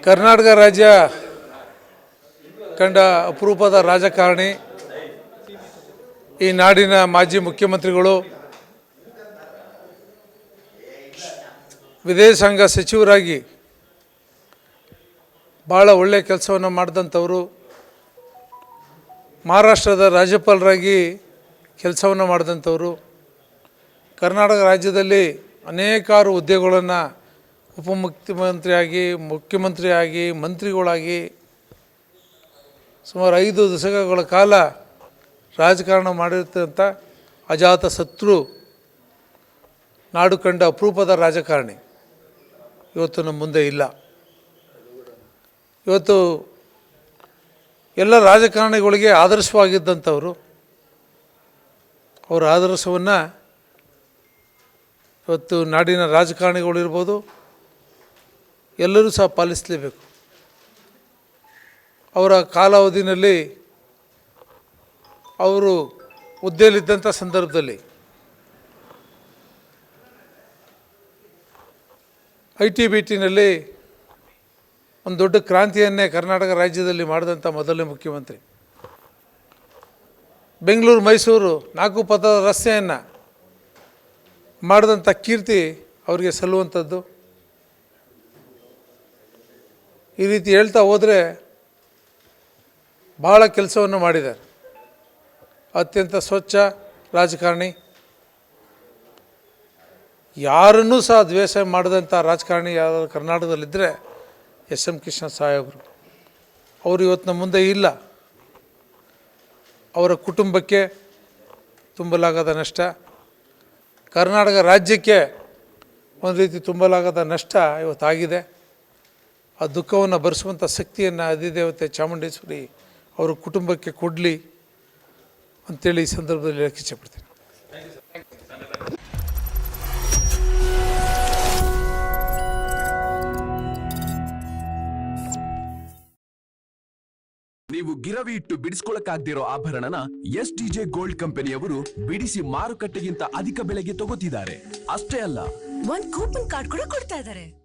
ಕರ್ನಾಟಕ ರಾಜ್ಯ ಕಂಡ ಅಪರೂಪದ ರಾಜಕಾರಣಿ, ಈ ನಾಡಿನ ಮಾಜಿ ಮುಖ್ಯಮಂತ್ರಿಗಳು, ವಿದೇಶಾಂಗ ಸಚಿವರಾಗಿ ಭಾಳ ಒಳ್ಳೆಯ ಕೆಲಸವನ್ನು ಮಾಡಿದಂಥವರು, ಮಹಾರಾಷ್ಟ್ರದ ರಾಜ್ಯಪಾಲರಾಗಿ ಕೆಲಸವನ್ನು ಮಾಡಿದಂಥವರು, ಕರ್ನಾಟಕ ರಾಜ್ಯದಲ್ಲಿ ಅನೇಕಾರು ಹುದ್ದೆಗಳನ್ನು ಉಪಮುಖ್ಯಮಂತ್ರಿಯಾಗಿ, ಮುಖ್ಯಮಂತ್ರಿಯಾಗಿ, ಮಂತ್ರಿಗಳಾಗಿ ಸುಮಾರು 5 ದಶಕಗಳ ಕಾಲ ರಾಜಕಾರಣ ಮಾಡಿರ್ತಂಥ ಅಜಾತ ಶತ್ರು, ನಾಡು ಕಂಡ ಅಪರೂಪದ ರಾಜಕಾರಣಿ ಇವತ್ತು ನಮ್ಮ ಮುಂದೆ ಇಲ್ಲ. ಇವತ್ತು ಎಲ್ಲ ರಾಜಕಾರಣಿಗಳಿಗೆ ಆದರ್ಶವಾಗಿದ್ದಂಥವರು, ಅವರ ಆದರ್ಶವನ್ನು ಇವತ್ತು ನಾಡಿನ ರಾಜಕಾರಣಿಗಳಿರ್ಬೋದು ಎಲ್ಲರೂ ಸಹ ಪಾಲಿಸಲೇಬೇಕು. ಅವರ ಕಾಲಾವಧಿಯಲ್ಲಿ ಅವರು ಹುದ್ದೆಯಲ್ಲಿದ್ದಂಥ ಸಂದರ್ಭದಲ್ಲಿ ITBTನಲ್ಲಿ ಒಂದು ದೊಡ್ಡ ಕ್ರಾಂತಿಯನ್ನೇ ಕರ್ನಾಟಕ ರಾಜ್ಯದಲ್ಲಿ ಮಾಡಿದಂಥ ಮೊದಲನೇ ಮುಖ್ಯಮಂತ್ರಿ. ಬೆಂಗಳೂರು ಮೈಸೂರು 4 ಪಥದ ರಸ್ತೆಯನ್ನು ಮಾಡಿದಂಥ ಕೀರ್ತಿ ಅವರಿಗೆ ಸಲ್ಲುವಂಥದ್ದು. ಈ ರೀತಿ ಹೇಳ್ತಾ ಹೋದರೆ ಭಾಳ ಕೆಲಸವನ್ನು ಮಾಡಿದ್ದಾರೆ. ಅತ್ಯಂತ ಸ್ವಚ್ಛ ರಾಜಕಾರಣಿ, ಯಾರನ್ನೂ ಸಹ ದ್ವೇಷ ಮಾಡಿದಂಥ ರಾಜಕಾರಣಿ ಯಾರು ಕರ್ನಾಟಕದಲ್ಲಿದ್ದರೆ SM ಕೃಷ್ಣ ಸಾಹೇಬರು. ಅವರು ಇವತ್ತು ನಮ್ಮ ಮುಂದೆ ಇಲ್ಲ. ಅವರ ಕುಟುಂಬಕ್ಕೆ ತುಂಬಲಾಗದ ನಷ್ಟ, ಕರ್ನಾಟಕ ರಾಜ್ಯಕ್ಕೆ ಒಂದು ರೀತಿ ತುಂಬಲಾಗದ ನಷ್ಟ ಇವತ್ತಾಗಿದೆ. ಆ ದುಃಖವನ್ನು ಭರಿಸುವಂಥ ಶಕ್ತಿಯನ್ನು ಅಧಿದೇವತೆ ಚಾಮುಂಡೇಶ್ವರಿ ಅವರ ಕುಟುಂಬಕ್ಕೆ ಕೊಡಲಿ ಅಂತೇಳಿ ಈ ಸಂದರ್ಭದಲ್ಲಿ ಹೇಳಕ್ಕೆ ಇಚ್ಛೆಪಡ್ತೀನಿ. ನೀವು ಗಿರವಿ ಇಟ್ಟು ಬಿಡಿಸ್ಕೊಳಕ್ಕಾಗ್ದಿರೋ ಆಭರಣನ SDJ ಗೋಲ್ಡ್ ಕಂಪನಿಯವರು ಬಿಡಿಸಿ ಮಾರುಕಟ್ಟೆಗಿಂತ ಅಧಿಕ ಬೆಲೆಗೆ ತಗೋತಿದ್ದಾರೆ. ಅಷ್ಟೇ ಅಲ್ಲ, ಒಂದು ಕೂಪನ್ ಕಾರ್ಡ್ ಕೂಡ ಕೊಡ್ತಾ ಇದ್ದಾರೆ.